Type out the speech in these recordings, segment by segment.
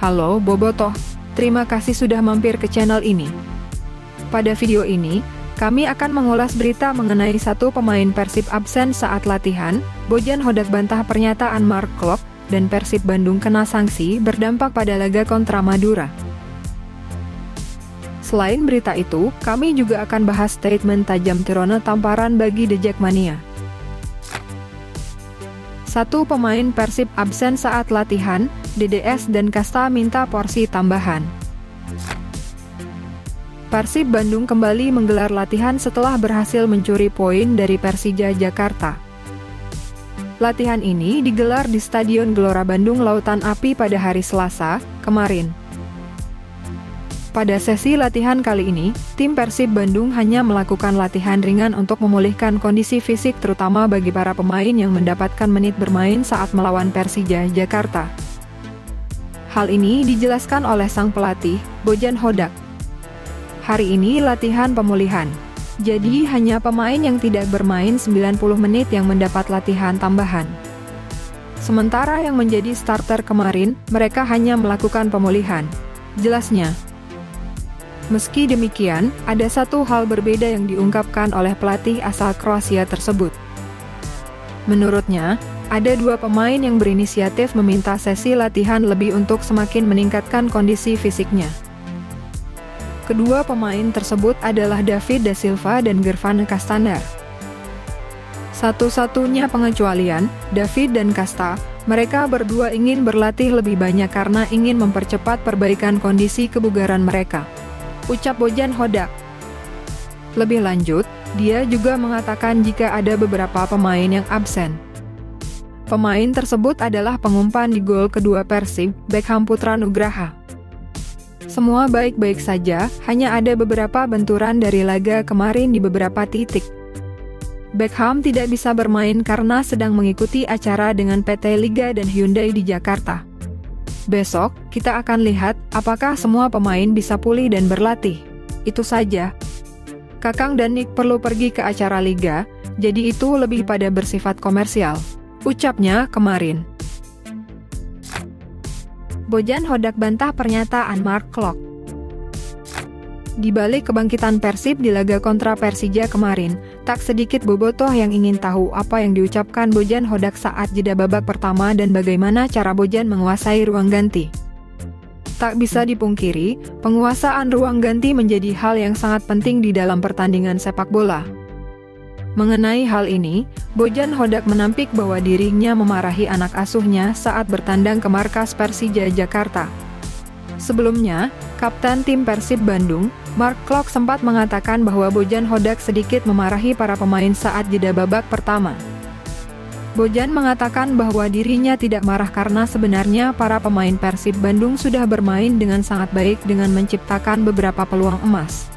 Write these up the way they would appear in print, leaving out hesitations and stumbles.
Halo Bobotoh, terima kasih sudah mampir ke channel ini. Pada video ini, kami akan mengulas berita mengenai satu pemain Persib absen saat latihan, Bojan Hodak bantah pernyataan Mark Klok, dan Persib Bandung kena sanksi berdampak pada laga kontra Madura. Selain berita itu, kami juga akan bahas statement tajam Tirona tamparan bagi The Jackmania. Satu pemain Persib absen saat latihan, DDS dan Kasta minta porsi tambahan. Persib Bandung kembali menggelar latihan setelah berhasil mencuri poin dari Persija Jakarta. Latihan ini digelar di Stadion Gelora Bandung Lautan Api pada hari Selasa kemarin. Pada sesi latihan kali ini, tim Persib Bandung hanya melakukan latihan ringan untuk memulihkan kondisi fisik terutama bagi para pemain yang mendapatkan menit bermain saat melawan Persija Jakarta. Hal ini dijelaskan oleh sang pelatih, Bojan Hodak. Hari ini latihan pemulihan. Jadi hanya pemain yang tidak bermain 90 menit yang mendapat latihan tambahan. Sementara yang menjadi starter kemarin, mereka hanya melakukan pemulihan. Jelasnya. Meski demikian, ada satu hal berbeda yang diungkapkan oleh pelatih asal Kroasia tersebut. Menurutnya, ada dua pemain yang berinisiatif meminta sesi latihan lebih untuk semakin meningkatkan kondisi fisiknya. Kedua pemain tersebut adalah David da Silva dan Gervan Kastanar. Satu-satunya pengecualian, David dan Kasta, mereka berdua ingin berlatih lebih banyak karena ingin mempercepat perbaikan kondisi kebugaran mereka, ucap Bojan Hodak. Lebih lanjut, dia juga mengatakan jika ada beberapa pemain yang absen. Pemain tersebut adalah pengumpan di gol kedua Persib, Beckham Putra Nugraha. Semua baik-baik saja, hanya ada beberapa benturan dari laga kemarin di beberapa titik. Beckham tidak bisa bermain karena sedang mengikuti acara dengan PT Liga dan Hyundai di Jakarta. Besok, kita akan lihat apakah semua pemain bisa pulih dan berlatih. Itu saja. Kakang dan Nick perlu pergi ke acara Liga, jadi itu lebih pada bersifat komersial, ucapnya kemarin. Bojan Hodak bantah pernyataan Mark Klok. Di balik kebangkitan Persib di laga kontra Persija kemarin, tak sedikit bobotoh yang ingin tahu apa yang diucapkan Bojan Hodak saat jeda babak pertama dan bagaimana cara Bojan menguasai ruang ganti. Tak bisa dipungkiri, penguasaan ruang ganti menjadi hal yang sangat penting di dalam pertandingan sepak bola. Mengenai hal ini, Bojan Hodak menampik bahwa dirinya memarahi anak asuhnya saat bertandang ke markas Persija Jakarta. Sebelumnya, Kapten tim Persib Bandung, Mark Klok sempat mengatakan bahwa Bojan Hodak sedikit memarahi para pemain saat jeda babak pertama. Bojan mengatakan bahwa dirinya tidak marah karena sebenarnya para pemain Persib Bandung sudah bermain dengan sangat baik dengan menciptakan beberapa peluang emas.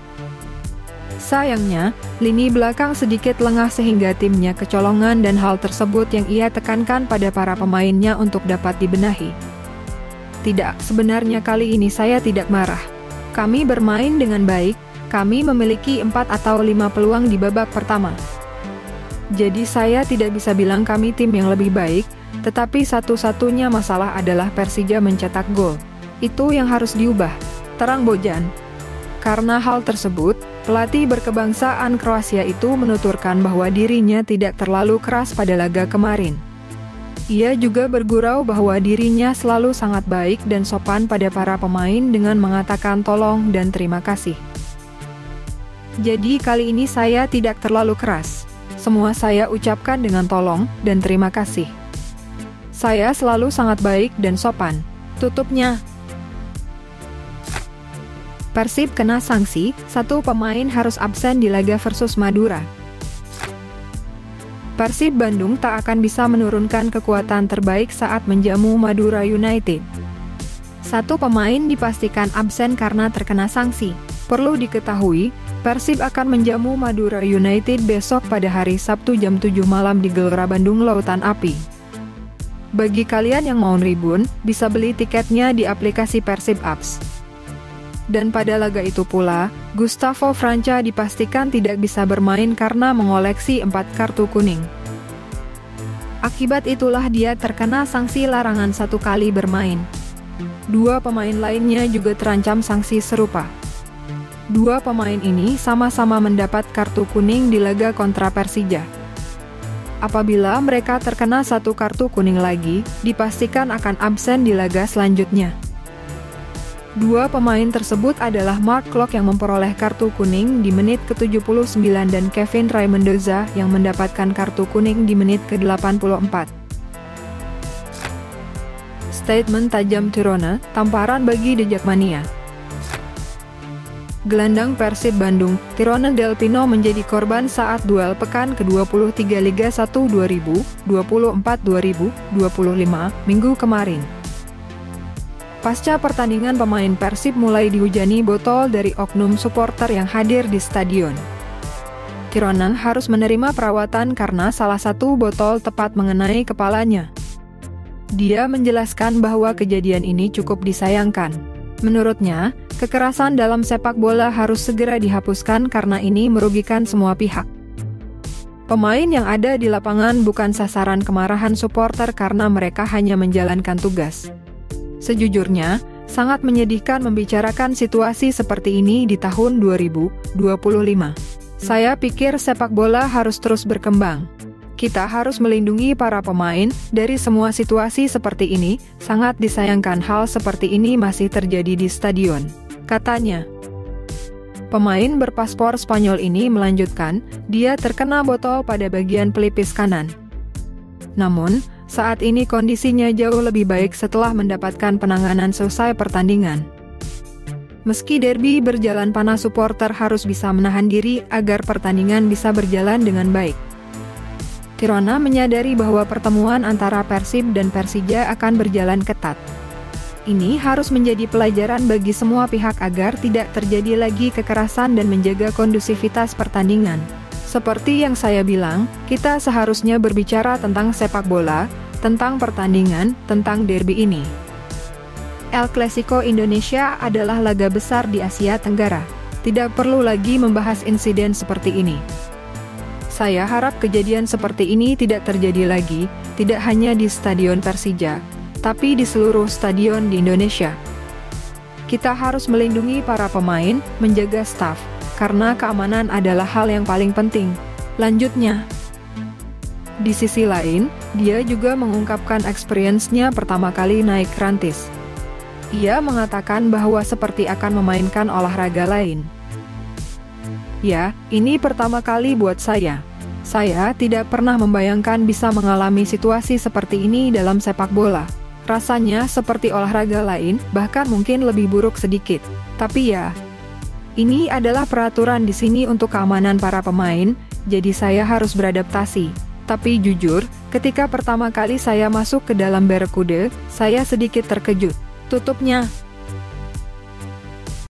Sayangnya, lini belakang sedikit lengah sehingga timnya kecolongan dan hal tersebut yang ia tekankan pada para pemainnya untuk dapat dibenahi. Tidak, sebenarnya kali ini saya tidak marah. Kami bermain dengan baik, kami memiliki 4 atau 5 peluang di babak pertama. Jadi saya tidak bisa bilang kami tim yang lebih baik, tetapi satu-satunya masalah adalah Persija mencetak gol. Itu yang harus diubah, terang Bojan. Karena hal tersebut, pelatih berkebangsaan Kroasia itu menuturkan bahwa dirinya tidak terlalu keras pada laga kemarin. Ia juga bergurau bahwa dirinya selalu sangat baik dan sopan pada para pemain dengan mengatakan tolong dan terima kasih. Jadi kali ini saya tidak terlalu keras. Semua saya ucapkan dengan tolong dan terima kasih. Saya selalu sangat baik dan sopan, tutupnya. Persib kena sanksi, satu pemain harus absen di laga versus Madura. Persib Bandung tak akan bisa menurunkan kekuatan terbaik saat menjamu Madura United. Satu pemain dipastikan absen karena terkena sanksi. Perlu diketahui, Persib akan menjamu Madura United besok pada hari Sabtu jam 7 malam di Gelora Bandung Lautan Api. Bagi kalian yang mau ribun, bisa beli tiketnya di aplikasi Persib Apps. Dan pada laga itu pula, Gustavo Franca dipastikan tidak bisa bermain karena mengoleksi 4 kartu kuning. Akibat itulah dia terkena sanksi larangan 1 kali bermain. Dua pemain lainnya juga terancam sanksi serupa. Dua pemain ini sama-sama mendapat kartu kuning di laga kontra Persija. Apabila mereka terkena satu kartu kuning lagi, dipastikan akan absen di laga selanjutnya. Dua pemain tersebut adalah Mark Klok yang memperoleh kartu kuning di menit ke-79 dan Kevin Ray Mendoza yang mendapatkan kartu kuning di menit ke-84. Statement tajam Tirona, tamparan bagi The Jackmania. Gelandang Persib Bandung, Tirona Del Pino menjadi korban saat duel pekan ke-23 Liga 1 2024-2025, Minggu kemarin. Pasca pertandingan, pemain Persib mulai dihujani botol dari oknum supporter yang hadir di stadion. Tirona harus menerima perawatan karena salah satu botol tepat mengenai kepalanya. Dia menjelaskan bahwa kejadian ini cukup disayangkan. Menurutnya, kekerasan dalam sepak bola harus segera dihapuskan karena ini merugikan semua pihak. Pemain yang ada di lapangan bukan sasaran kemarahan supporter karena mereka hanya menjalankan tugas. Sejujurnya, sangat menyedihkan membicarakan situasi seperti ini di tahun 2025. Saya pikir sepak bola harus terus berkembang. Kita harus melindungi para pemain dari semua situasi seperti ini. Sangat disayangkan hal seperti ini masih terjadi di stadion, katanya. Pemain berpaspor Spanyol ini melanjutkan, dia terkena botol pada bagian pelipis kanan. Namun, saat ini kondisinya jauh lebih baik setelah mendapatkan penanganan selesai pertandingan. Meski derby berjalan panas, supporter harus bisa menahan diri agar pertandingan bisa berjalan dengan baik. Tirona menyadari bahwa pertemuan antara Persib dan Persija akan berjalan ketat. Ini harus menjadi pelajaran bagi semua pihak agar tidak terjadi lagi kekerasan dan menjaga kondusivitas pertandingan. Seperti yang saya bilang, kita seharusnya berbicara tentang sepak bola, tentang pertandingan, tentang derby ini. El Clasico Indonesia adalah laga besar di Asia Tenggara. Tidak perlu lagi membahas insiden seperti ini. Saya harap kejadian seperti ini tidak terjadi lagi, tidak hanya di Stadion Persija, tapi di seluruh stadion di Indonesia. Kita harus melindungi para pemain, menjaga staf, karena keamanan adalah hal yang paling penting, lanjutnya. Di sisi lain, dia juga mengungkapkan experience-nya pertama kali naik rantis. Ia mengatakan bahwa seperti akan memainkan olahraga lain. Ya, ini pertama kali buat saya. Saya tidak pernah membayangkan bisa mengalami situasi seperti ini dalam sepak bola. Rasanya seperti olahraga lain, bahkan mungkin lebih buruk sedikit. Tapi ya, ini adalah peraturan di sini untuk keamanan para pemain, jadi saya harus beradaptasi. Tapi jujur, ketika pertama kali saya masuk ke dalam Barracuda, saya sedikit terkejut. Tutupnya.